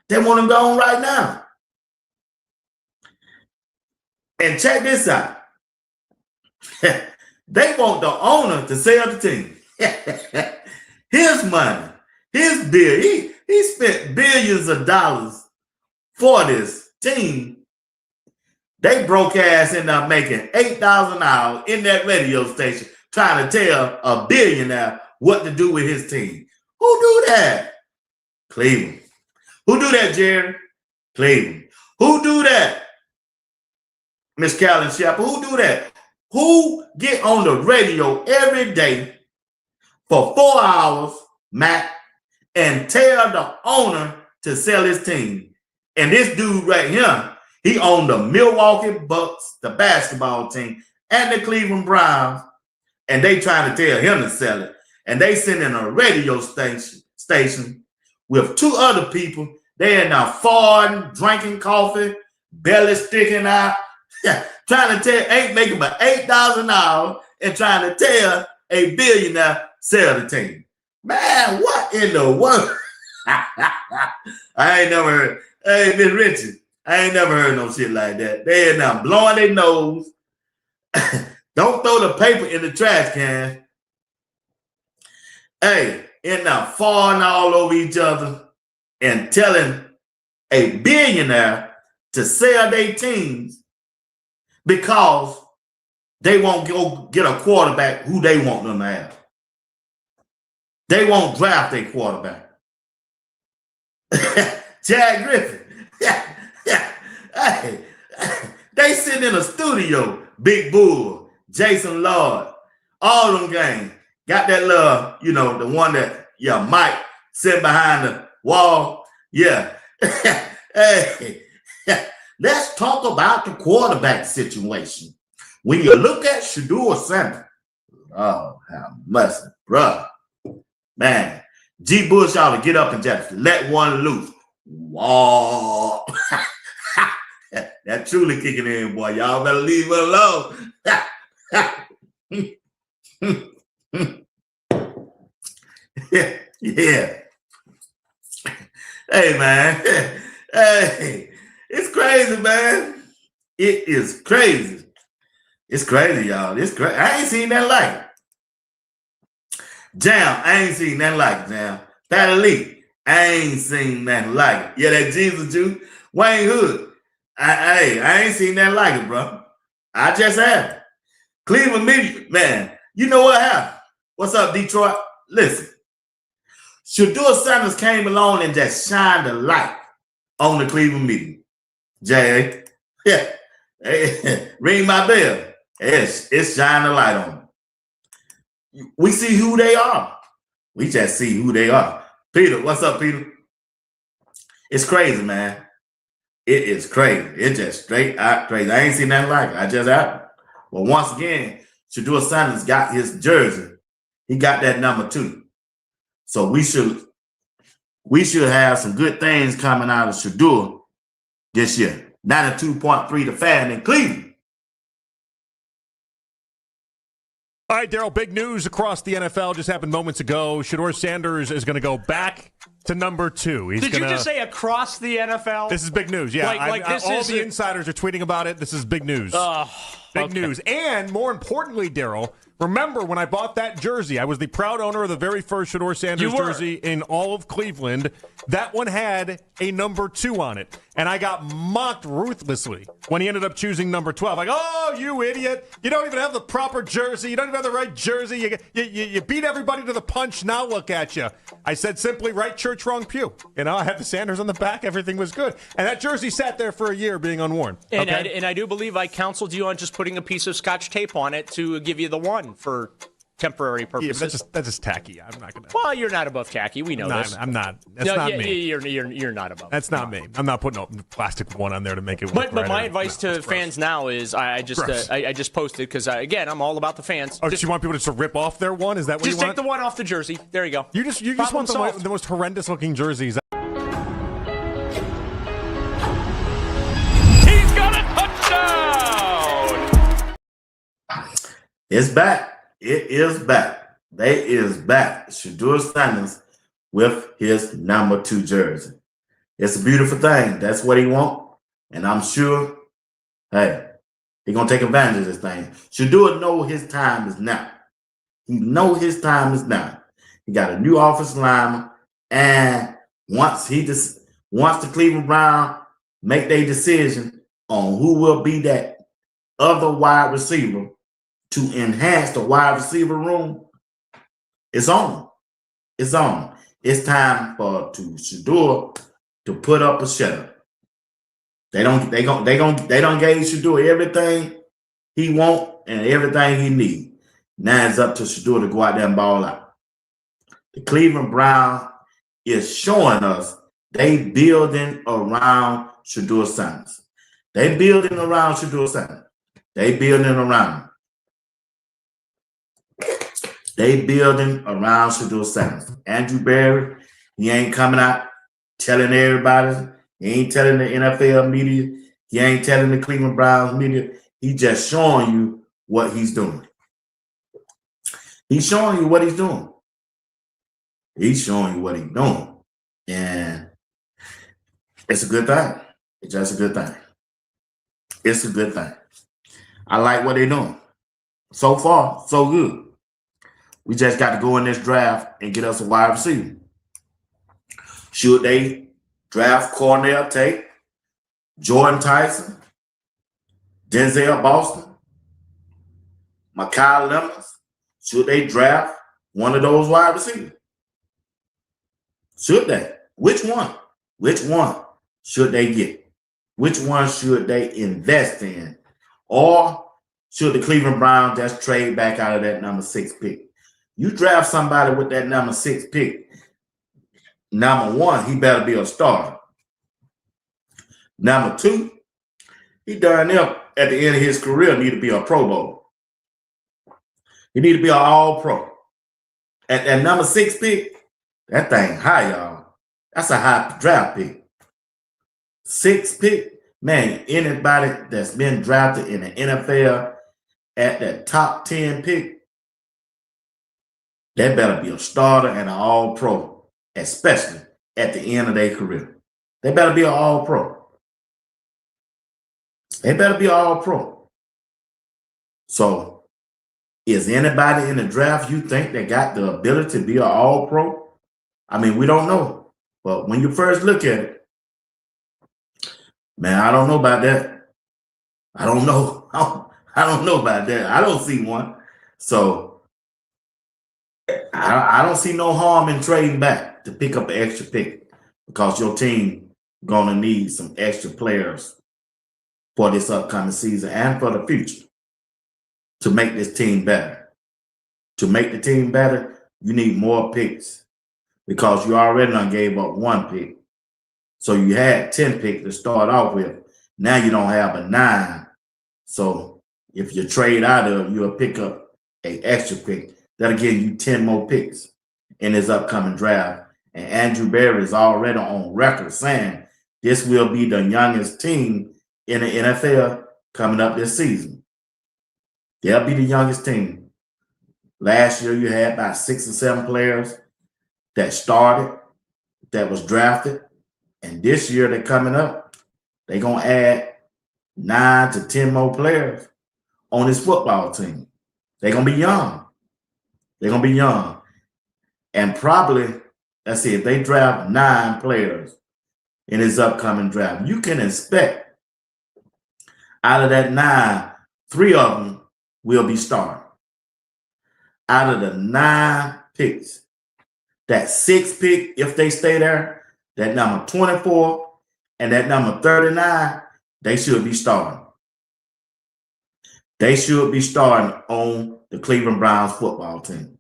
They want him gone right now. And check this out. They want the owner to sell the team. His money, his bill. He spent billions of dollars for this team. They broke ass ended up making $8,000 in that radio station trying to tell a billionaire what to do with his team. Who do that? Cleveland. Who do that, Jerry? Cleveland. Who do that? Miss Calvin Shepherd. Who do that? Who get on the radio every day for 4 hours, Matt, and tell the owner to sell his team? And this dude right here, he owned the Milwaukee Bucks, the basketball team, and the Cleveland Browns, and they trying to tell him to sell it. And they send in a radio station with 2 other people. They are now farting, drinking coffee, belly sticking out, trying to tell, ain't making but $8,000 and trying to tell a billionaire sell the team. Man, what in the world? I ain't never heard. Hey, Miss Richard, I ain't never heard no shit like that. They are now blowing their nose. Don't throw the paper in the trash can. Hey, and now falling all over each other and telling a billionaire to sell their teams because they won't go get a quarterback who they want them to have. They won't draft a quarterback. Chad Griffin. Hey, they sitting in a studio, Big Bull, Jason Lord, all them games. Got that little, the one that, Mike sitting behind the wall. Yeah. Hey, let's talk about the quarterback situation. When you look at Shedeur Sanders, oh, how much, bruh. Man, G. Bush ought to get up and just let one loose. Whoa. That truly kicking in, boy. Y'all better leave it alone. Yeah. Hey, man. Hey, it's crazy, man. It is crazy. It's crazy, y'all. It's crazy. I ain't seen that like it. Jam, I ain't seen nothing like it, Jam. Patty Lee, I ain't seen nothing like it. Yeah, that Jesus Jew, Wayne Hood. I ain't seen nothing like it, bro. I just have. Cleveland media, man. You know what happened? What's up, Detroit? Listen. Shedeur Sanders came along and just shined a light on the Cleveland media. Jay, yeah. Hey, ring my bell. It's shining a light on them. We see who they are. We just see who they are. Peter, what's up, Peter? It's crazy, man. It is crazy. It's just straight out crazy. I ain't seen nothing like it. I just happened. But once again, Shedeur Sanders got his jersey. He got that number 2. So we should have some good things coming out of Shedeur this year. 92.3 The Fan in Cleveland. All right, Daryl, big news across the NFL just happened moments ago. Shedeur Sanders is going to go back to number 2. Did you just say across the NFL? This is big news, yeah. All the insiders are tweeting about it. This is big news. Big news. And more importantly, Daryl, remember when I bought that jersey, I was the proud owner of the very first Shedeur Sanders jersey in all of Cleveland. That one had a number 2 on it, and I got mocked ruthlessly when he ended up choosing number 12. Like, oh, you idiot. You don't even have the proper jersey. You don't even have the right jersey. You beat everybody to the punch. Now look at you. I said simply, right church, wrong pew. You know, I had the Sanders on the back. Everything was good. And that jersey sat there for a year being unworn. And, okay? I do believe I counseled you on just putting a piece of Scotch tape on it to give you the 1 for temporary purposes. Yeah, that's just tacky. I'm not gonna. Well, you're not above tacky. We know this. I'm not. That's not me. You're not above. That's not me. I'm not putting a plastic one on there to make it. But my advice to fans now is I just posted because again I'm all about the fans. Oh, do you want people just to rip off their one? Is that what you want? Just take the one off the jersey. There you go. You just want the most horrendous looking jerseys. He's got a touchdown. It's back. It is back. They is back. Shedeur Sanders with his number 2 jersey. It's a beautiful thing. That's what he want. And I'm sure, hey, he going to take advantage of this thing. Shedeur know his time is now. He know his time is now. He got a new offensive lineman. And once the Cleveland Browns make their decision on who will be that other wide receiver to enhance the wide receiver room, it's on. It's on. It's time for Shedeur to put up a shutter. They done gave Shedeur everything he want and everything he need. Now it's up to Shedeur to go out there and ball out. The Cleveland Browns is showing us they building around Shedeur Sanders. They building around Shedeur Sanders. They building around. They building around Shedeur Sanders. Andrew Berry, he ain't coming out telling everybody. He ain't telling the NFL media. He ain't telling the Cleveland Browns media. He just showing you what he's doing. He's showing you what he's doing. He's showing you what he's doing. And it's a good thing. It's just a good thing. It's a good thing. I like what they're doing. So far, so good. We just got to go in this draft and get us a wide receiver. Should they draft Cornell Tate, Jordan Tyson, Denzel Boston, Mekhi Lemons? Should they draft one of those wide receivers? Should they? Which one? Which one should they get? Which one should they invest in? Or should the Cleveland Browns just trade back out of that number 6 pick? You draft somebody with that number 6 pick, number 1, he better be a starter. Number 2, he darn near at the end of his career need to be a Pro Bowl. He need to be an All-Pro. At that number 6 pick, that thing high, y'all. That's a high draft pick. 6 pick, man, anybody that's been drafted in the NFL at that top 10 pick, they better be a starter and an All-Pro, especially at the end of their career. They better be an All-Pro. They better be an All-Pro. So, is anybody in the draft you think that got the ability to be an All-Pro? I mean, we don't know. But when you first look at it, man, I don't know about that. I don't know. I don't know about that. I don't see one. So, I don't see no harm in trading back to pick up an extra pick because your team gonna need some extra players for this upcoming season and for the future to make this team better. To make the team better, you need more picks because you already done gave up 1 pick. So you had 10 picks to start off with. Now you don't have a 9. So if you trade out of, you'll pick up an extra pick. That'll give you 10 more picks in this upcoming draft. And Andrew Berry is already on record saying this will be the youngest team in the NFL coming up this season. They'll be the youngest team. Last year, you had about 6 or 7 players that started, that was drafted. And this year, they're coming up. They're going to add 9 to 10 more players on this football team. They're going to be young. They're going to be young. And probably let's see, if they draft 9 players in this upcoming draft, you can expect out of that 9, 3 of them will be starting. Out of the 9 picks, that 6th pick, if they stay there, that number 24 and that number 39, they should be starting. They should be starting on the Cleveland Browns football team.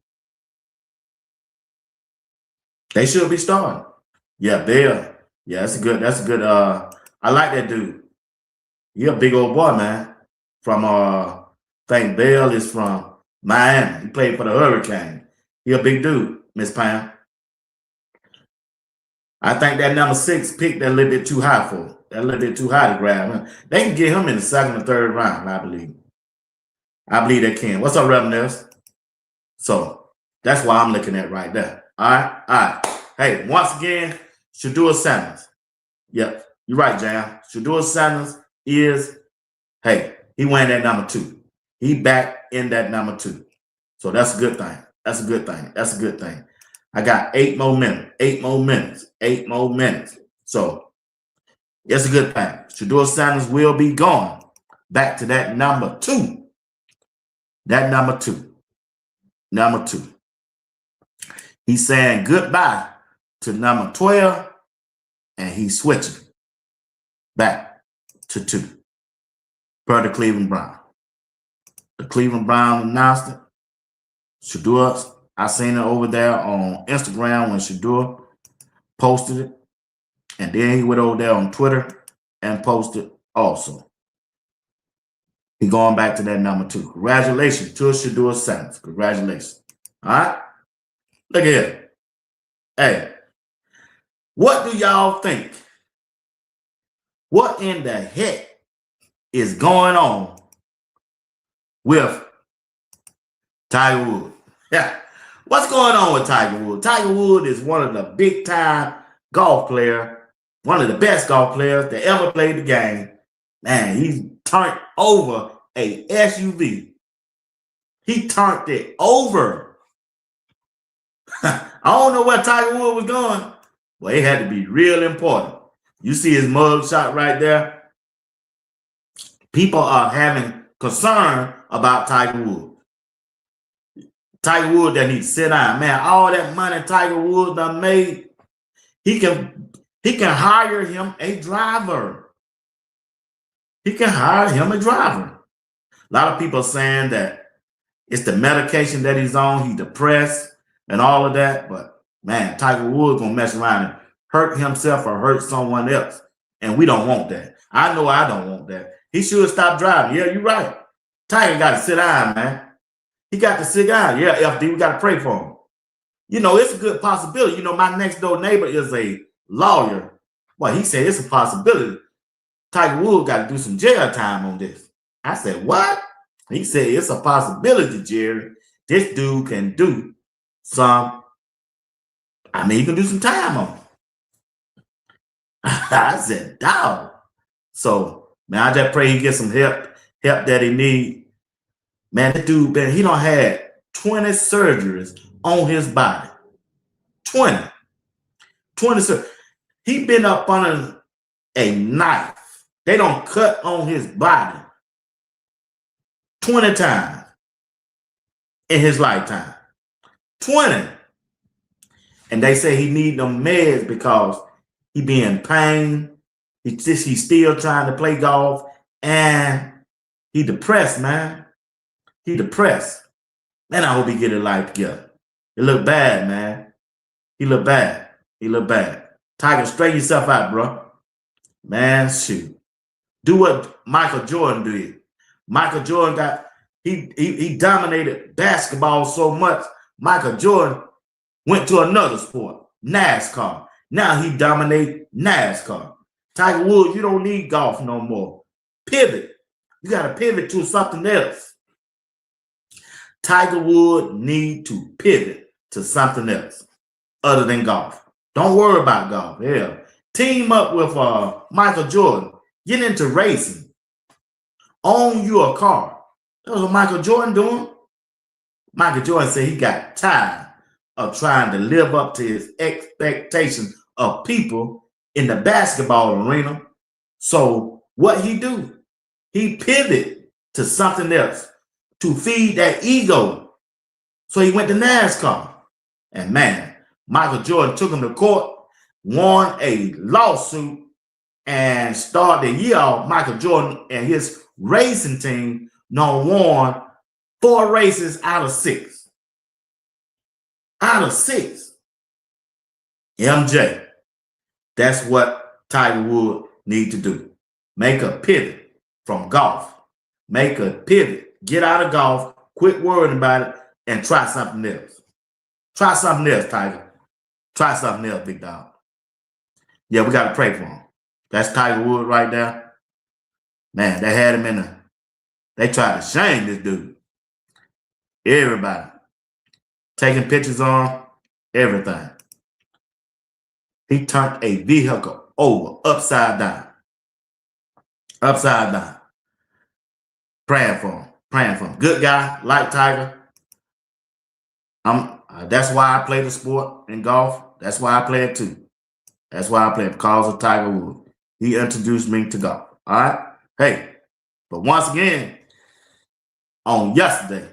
They should be starting. Yeah, Bill. Yeah, that's a good. I like that dude. He a big old boy, man. From I think Bill is from Miami. He played for the Hurricane. He a big dude, Miss Pam. I think that number 6 pick that a little bit too high for him. That a little bit too high to grab. They can get him in the 2nd or 3rd round, I believe. I believe they can. What's up, Revenues? So that's what I'm looking at right there. All right. Hey, once again, Shedeur Sanders. Yep, you're right, Jam. Shedeur Sanders is, hey, he went that number 2. He back in that number 2. So that's a good thing. That's a good thing. That's a good thing. I got 8 more minutes. 8 more minutes. 8 more minutes. So it's a good thing. Shedeur Sanders will be going back to that number 2. That number 2. Number 2. He's saying goodbye to number 12, and he's switching back to 2 per the Cleveland Browns. The Cleveland Browns announced it. Shedeur, I seen it over there on Instagram when Shedeur posted it. And then he went over there on Twitter and posted also. He going back to that number 2. Congratulations to Shedeur Sanders. Congratulations. All right? Look at here. Hey, what do y'all think? What in the heck is going on with Tiger Woods? Yeah. What's going on with Tiger Woods? Tiger Woods is one of the big-time golf players, one of the best golf players that ever played the game. Man, he's turned over a SUV. He turned it over. I don't know where Tiger Woods was going. Well, it had to be real important. You see his mug shot right there. People are having concern about Tiger Woods. Tiger Woods that needs to sit down. Man, all that money Tiger Woods done made, he can hire him a driver. He can hire him a driver. A lot of people saying that it's the medication that he's on, he's depressed and all of that. But man, Tiger Woods gonna mess around and hurt himself or hurt someone else. And we don't want that. I know I don't want that. He should stop driving. Yeah, you're right. Tiger got to sit down, man. He got to sit down. Yeah, FD, we got to pray for him. You know, it's a good possibility. You know, my next door neighbor is a lawyer. Well, he said it's a possibility. Tiger Woods got to do some jail time on this. I said, what? He said, it's a possibility, Jerry. This dude can do some, he can do some time on it. I said, dog. So, man, I just pray he gets some help that he need. Man, that dude, man, he done had 20 surgeries on his body. 20 surgeries. He been up under a knife. They don't cut on his body 20 times in his lifetime. 20. And they say he need them meds because he be in pain. He's still trying to play golf. And he depressed, man. He depressed. Man, I hope he get his life together. It look bad, man. He look bad. He look bad. Tiger, straighten yourself out, bro. Man, shoot. Do what Michael Jordan did. Michael Jordan he dominated basketball so much. Michael Jordan went to another sport, NASCAR. Now he dominates NASCAR. Tiger Woods, you don't need golf no more. Pivot. You got to pivot to something else. Tiger Woods need to pivot to something else other than golf. Don't worry about golf. Yeah. Team up with Michael Jordan. Get into racing. Own you a car. That's what Michael Jordan doing. Michael Jordan said he got tired of trying to live up to his expectations of people in the basketball arena. So what he do? He pivoted to something else to feed that ego. So he went to NASCAR. And man, Michael Jordan took him to court, won a lawsuit, and started the year off. Michael Jordan and his racing team won 4 races out of 6. Out of 6. MJ. That's what Tiger Woods need to do. Make a pivot from golf. Make a pivot. Get out of golf. Quit worrying about it and try something else. Try something else, Tiger. Try something else, big dog. Yeah, we got to pray for him. That's Tiger Woods right there. Man, they had him in a... They tried to shame this dude. Everybody. Taking pictures on everything. He turned a vehicle over, upside down. Upside down. Praying for him. Praying for him. Good guy, like Tiger. That's why I play the sport in golf. That's why I play it too. That's why I play it, because of Tiger Woods. He introduced me to golf. All right? Hey, but once again, on yesterday,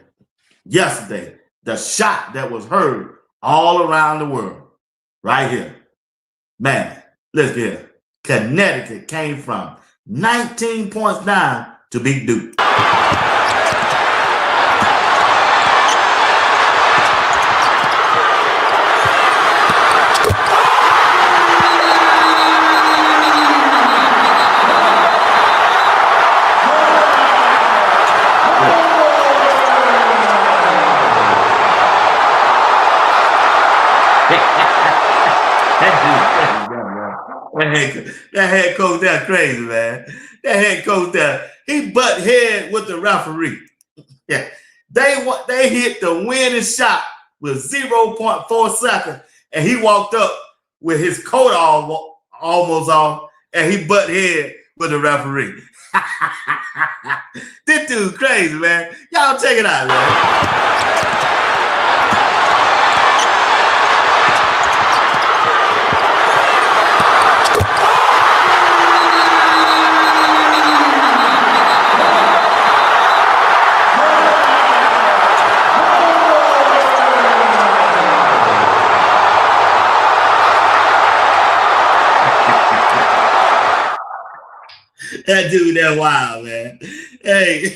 the shot that was heard all around the world, right here. Man, let's get it. Connecticut came from 19 points down to beat Duke. That head coach there crazy, man. That head coach there, he butt head with the referee. Yeah, they hit the winning shot with 0.4 seconds, and he walked up with his coat almost off, and he butt head with the referee. This dude crazy, man. Y'all check it out, man. That dude, that wild, man. Hey,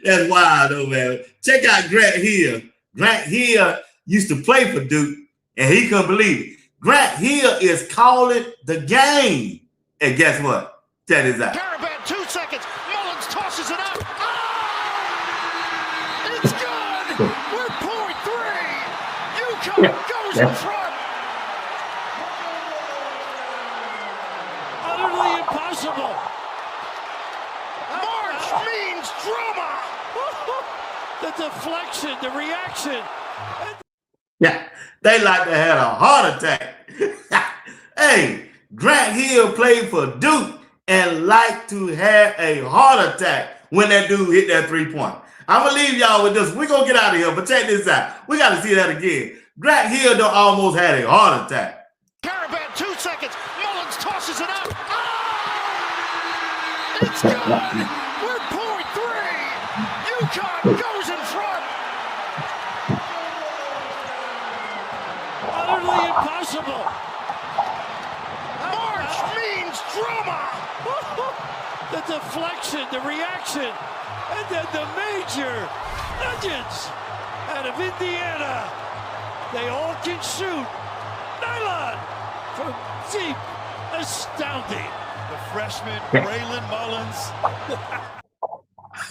that's wild, though, man. Check out Grant Hill. Grant Hill used to play for Duke, and he couldn't believe it. Grant Hill is calling the game. And guess what? Check this out. Caravan, 2 seconds. Mullins tosses it up. Oh! It's good. We're .3. UConn goes in front. Utterly impossible. Means drama. The deflection, the reaction. Yeah, they like to have a heart attack. Hey, Grant Hill played for Duke and like to have a heart attack when that dude hit that 3-point. I'm going to leave y'all with this. We're going to get out of here, but check this out. We got to see that again. Grant Hill almost had a heart attack. Caravan, 2 seconds. Mullins tosses it up. Oh! It's good. We're .3. UConn goes in front. Utterly impossible. March means drama. The deflection, the reaction, and then the major Nuggets out of Indiana. They all can shoot. Nylon from deep. Astounding. The freshman, Braylon Mullins.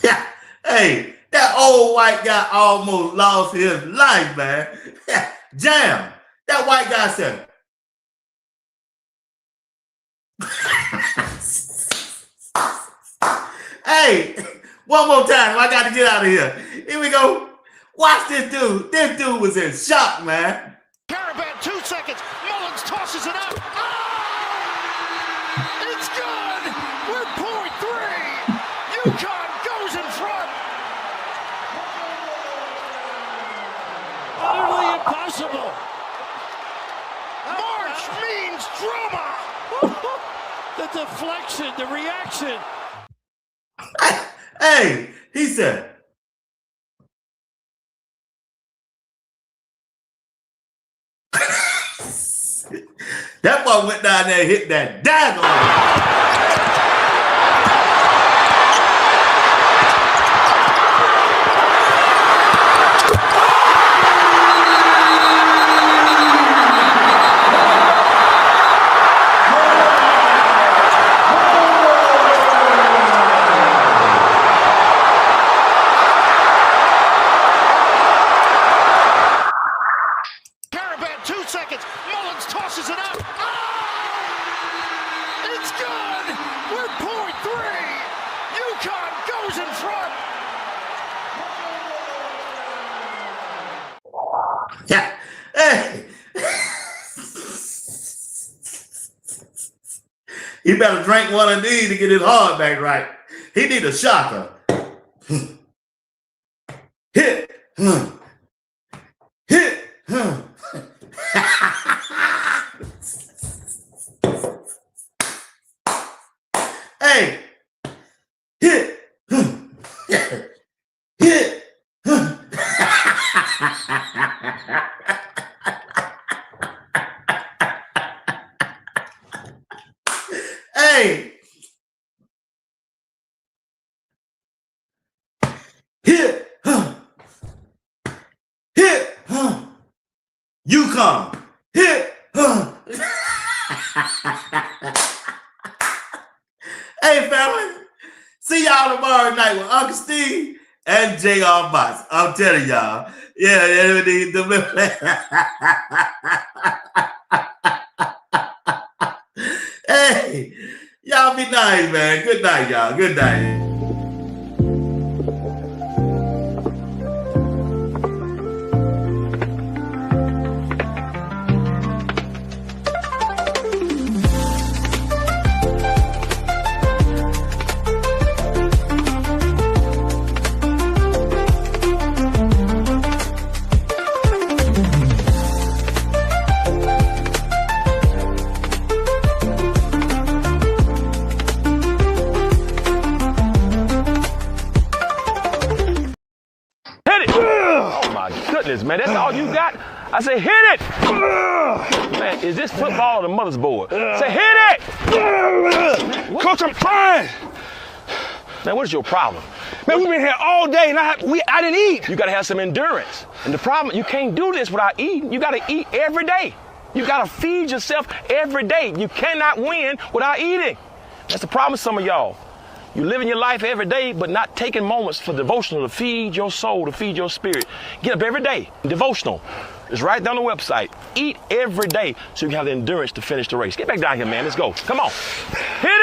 Yeah. Hey, that old white guy almost lost his life, man. Jam. That white guy said. Hey, one more time. I got to get out of here. Here we go. Watch this dude. This dude was in shock, man. Caravan, 2 seconds. Mullins tosses it up. Oh! It's good. We're .3. UConn goes in front. Utterly impossible. The deflection, the reaction. Hey, he said, that boy went down there and hit that daggone. Caravan, 2 seconds. Mullins tosses it up. Oh! It's good. We're point 3. UConn goes in front. Yeah. Hey. He better drink one of these to get his heart back right. He need a shocker. Hit. Hit. Hey. Hit. Hit. Hey. Hit. Hit. UConn. Hit. Hey, family. See y'all tomorrow night with Uncle Steve and J.R. Bots. I'm telling y'all. Yeah, hey, y'all be nice, man. Good night, y'all. Good night. Man, that's all you got? I say, hit it! Man, is this football or the mother's board? Say, hit it! Coach, I'm trying. Man, what is your problem? Man, we've been here all day and I didn't eat. You gotta have some endurance. And the problem, you can't do this without eating. You gotta eat every day. You gotta feed yourself every day. You cannot win without eating. That's the problem with some of y'all. You're living your life every day, but not taking moments for devotional to feed your soul, to feed your spirit. Get up every day. Devotional. It's right down the website. Eat every day so you can have the endurance to finish the race. Get back down here, man. Let's go. Come on. Hit